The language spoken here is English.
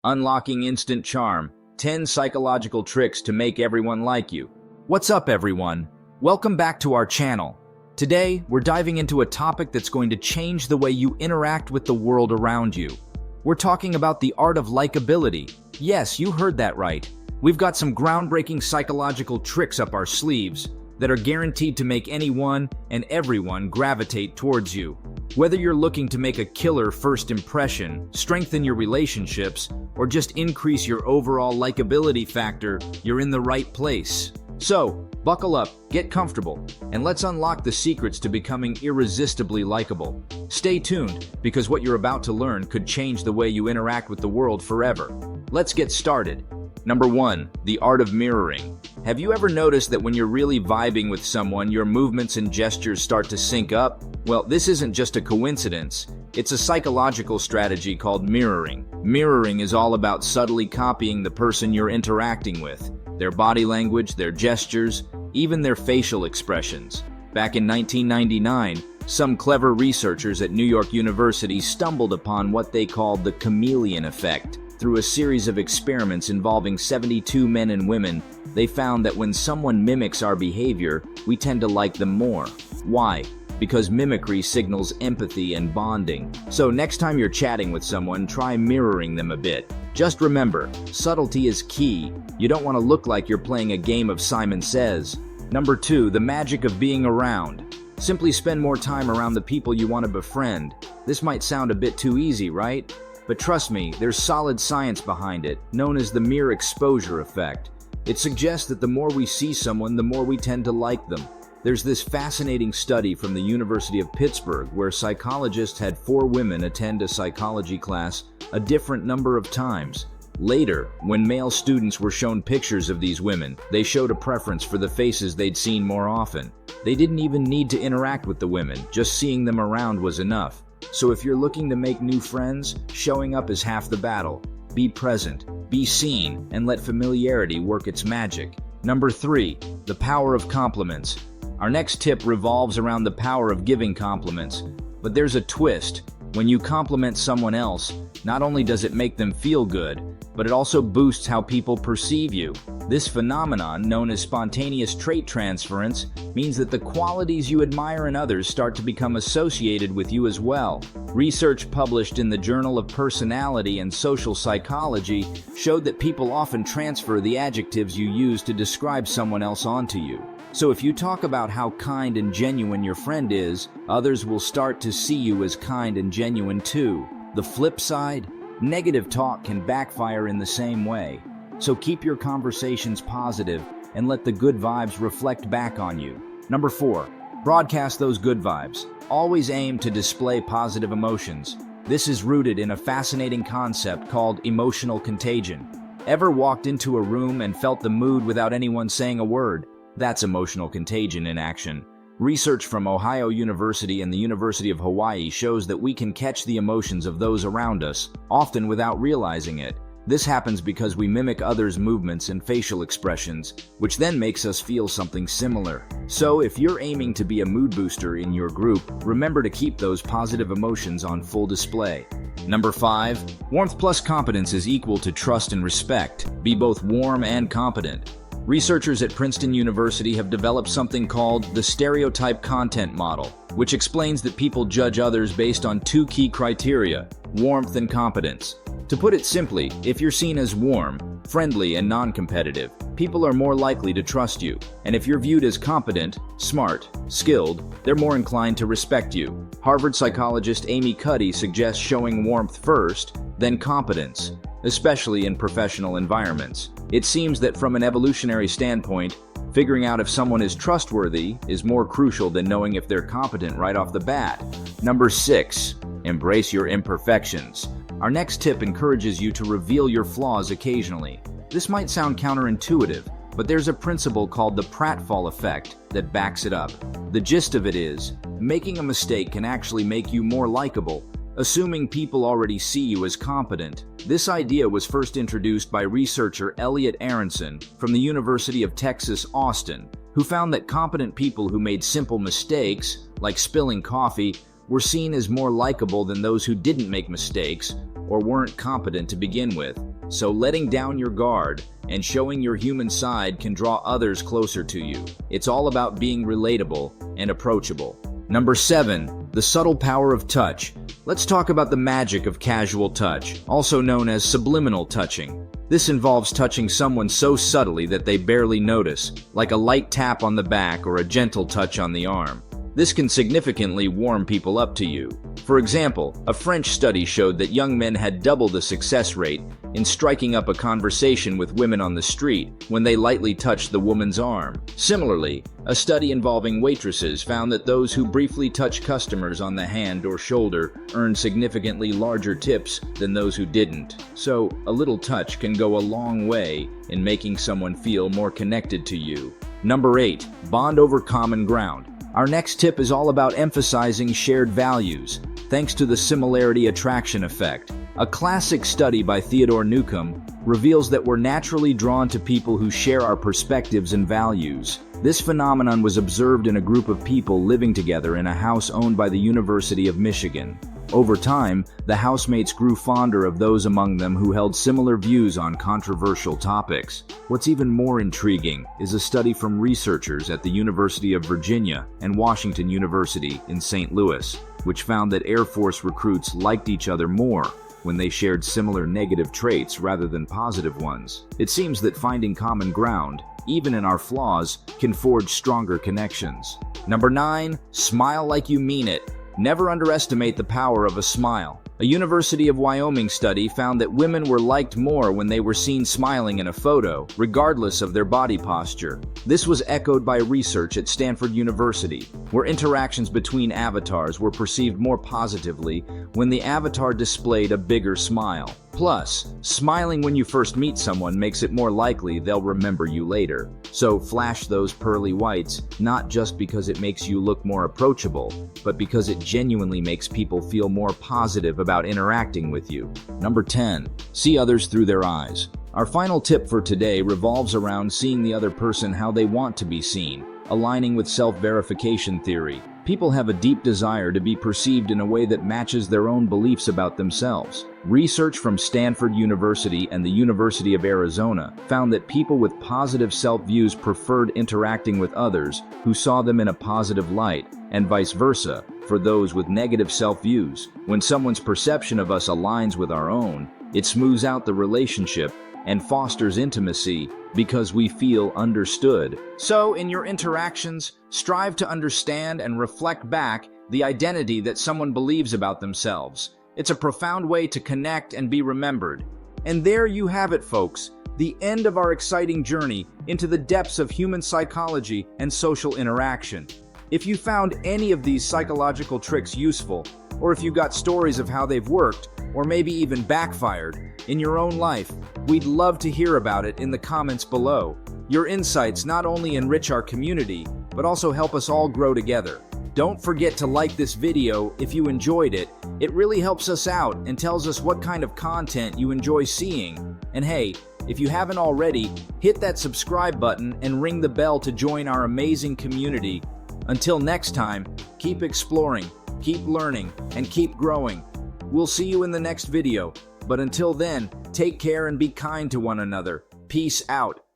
Unlocking Instant Charm, 10 Psychological Tricks to Make Everyone Like You. What's up, everyone? Welcome back to our channel. Today, we're diving into a topic that's going to change the way you interact with the world around you. We're talking about the art of likability. Yes, you heard that right. We've got some groundbreaking psychological tricks up our sleeves that are guaranteed to make anyone and everyone gravitate towards you. Whether you're looking to make a killer first impression, strengthen your relationships, or just increase your overall likability factor, you're in the right place. So, buckle up, get comfortable, and let's unlock the secrets to becoming irresistibly likable. Stay tuned, because what you're about to learn could change the way you interact with the world forever. Let's get started. Number 1, the art of mirroring. Have you ever noticed that when you're really vibing with someone, your movements and gestures start to sync up? Well, this isn't just a coincidence. It's a psychological strategy called mirroring. Mirroring is all about subtly copying the person you're interacting with, their body language, their gestures, even their facial expressions. Back in 1999, some clever researchers at New York University stumbled upon what they called the chameleon effect. Through a series of experiments involving 72 men and women, they found that when someone mimics our behavior, we tend to like them more. Why? Because mimicry signals empathy and bonding. So next time you're chatting with someone, try mirroring them a bit. Just remember, subtlety is key. You don't want to look like you're playing a game of Simon Says. Number 2, the magic of being around. Simply spend more time around the people you want to befriend. This might sound a bit too easy, right? But trust me, there's solid science behind it, known as the mere exposure effect. It suggests that the more we see someone, the more we tend to like them. There's this fascinating study from the University of Pittsburgh where psychologists had 4 women attend a psychology class a different number of times. Later, when male students were shown pictures of these women, they showed a preference for the faces they'd seen more often. They didn't even need to interact with the women, just seeing them around was enough. So if you're looking to make new friends, showing up is half the battle. Be present, be seen, and let familiarity work its magic. Number 3, the power of compliments. Our next tip revolves around the power of giving compliments. But there's a twist. When you compliment someone else, not only does it make them feel good, but it also boosts how people perceive you. This phenomenon, known as spontaneous trait transference, means that the qualities you admire in others start to become associated with you as well. Research published in the Journal of Personality and Social Psychology showed that people often transfer the adjectives you use to describe someone else onto you. So if you talk about how kind and genuine your friend is, others will start to see you as kind and genuine too. The flip side, negative talk can backfire in the same way. So keep your conversations positive and let the good vibes reflect back on you. Number 4, broadcast those good vibes. Always aim to display positive emotions. This is rooted in a fascinating concept called emotional contagion. Ever walked into a room and felt the mood without anyone saying a word? That's emotional contagion in action. Research from Ohio University and the University of Hawaii shows that we can catch the emotions of those around us, often without realizing it. This happens because we mimic others' movements and facial expressions, which then makes us feel something similar. So if you're aiming to be a mood booster in your group, remember to keep those positive emotions on full display. Number 5, warmth plus competence is equal to trust and respect. Be both warm and competent. Researchers at Princeton University have developed something called the stereotype content model, which explains that people judge others based on 2 key criteria: warmth and competence. To put it simply, if you're seen as warm, friendly, and non-competitive, people are more likely to trust you. And if you're viewed as competent, smart, skilled, they're more inclined to respect you. Harvard psychologist Amy Cuddy suggests showing warmth first, then competence, especially in professional environments. It seems that from an evolutionary standpoint, figuring out if someone is trustworthy is more crucial than knowing if they're competent right off the bat. Number 6, embrace your imperfections. Our next tip encourages you to reveal your flaws occasionally. This might sound counterintuitive, but there's a principle called the pratfall effect that backs it up. The gist of it is, making a mistake can actually make you more likable, assuming people already see you as competent. This idea was first introduced by researcher Elliot Aronson from the University of Texas, Austin, who found that competent people who made simple mistakes, like spilling coffee, were seen as more likable than those who didn't make mistakes or weren't competent to begin with. So letting down your guard and showing your human side can draw others closer to you. It's all about being relatable and approachable. Number 7, the subtle power of touch. Let's talk about the magic of casual touch, also known as subliminal touching. This involves touching someone so subtly that they barely notice, like a light tap on the back or a gentle touch on the arm. This can significantly warm people up to you. For example, a French study showed that young men had double the success rate in striking up a conversation with women on the street when they lightly touched the woman's arm. Similarly, a study involving waitresses found that those who briefly touch customers on the hand or shoulder earned significantly larger tips than those who didn't. So, a little touch can go a long way in making someone feel more connected to you. Number 8, bond over common ground. Our next tip is all about emphasizing shared values, thanks to the similarity attraction effect. A classic study by Theodore Newcomb reveals that we're naturally drawn to people who share our perspectives and values. This phenomenon was observed in a group of people living together in a house owned by the University of Michigan. Over time, the housemates grew fonder of those among them who held similar views on controversial topics. What's even more intriguing is a study from researchers at the University of Virginia and Washington University in St. Louis, which found that Air Force recruits liked each other more when they shared similar negative traits rather than positive ones. It seems that finding common ground, even in our flaws, can forge stronger connections. Number 9, smile like you mean it. Never underestimate the power of a smile. A University of Wyoming study found that women were liked more when they were seen smiling in a photo, regardless of their body posture. This was echoed by research at Stanford University, where interactions between avatars were perceived more positively when the avatar displayed a bigger smile. Plus, smiling when you first meet someone makes it more likely they'll remember you later. So flash those pearly whites, not just because it makes you look more approachable, but because it genuinely makes people feel more positive about interacting with you. Number 10, see others through their eyes. Our final tip for today revolves around seeing the other person how they want to be seen, aligning with self-verification theory. People have a deep desire to be perceived in a way that matches their own beliefs about themselves. Research from Stanford University and the University of Arizona found that people with positive self-views preferred interacting with others who saw them in a positive light, and vice versa for those with negative self-views. When someone's perception of us aligns with our own, it smooths out the relationship and fosters intimacy because we feel understood. So, in your interactions, strive to understand and reflect back the identity that someone believes about themselves. It's a profound way to connect and be remembered. And there you have it, folks, the end of our exciting journey into the depths of human psychology and social interaction. If you found any of these psychological tricks useful, or if you got stories of how they've worked, or maybe even backfired in your own life, we'd love to hear about it in the comments below. Your insights not only enrich our community, but also help us all grow together. Don't forget to like this video if you enjoyed it. It really helps us out and tells us what kind of content you enjoy seeing. And hey, if you haven't already, hit that subscribe button and ring the bell to join our amazing community. Until next time, keep exploring, keep learning, and keep growing. We'll see you in the next video, but until then, take care and be kind to one another. Peace out.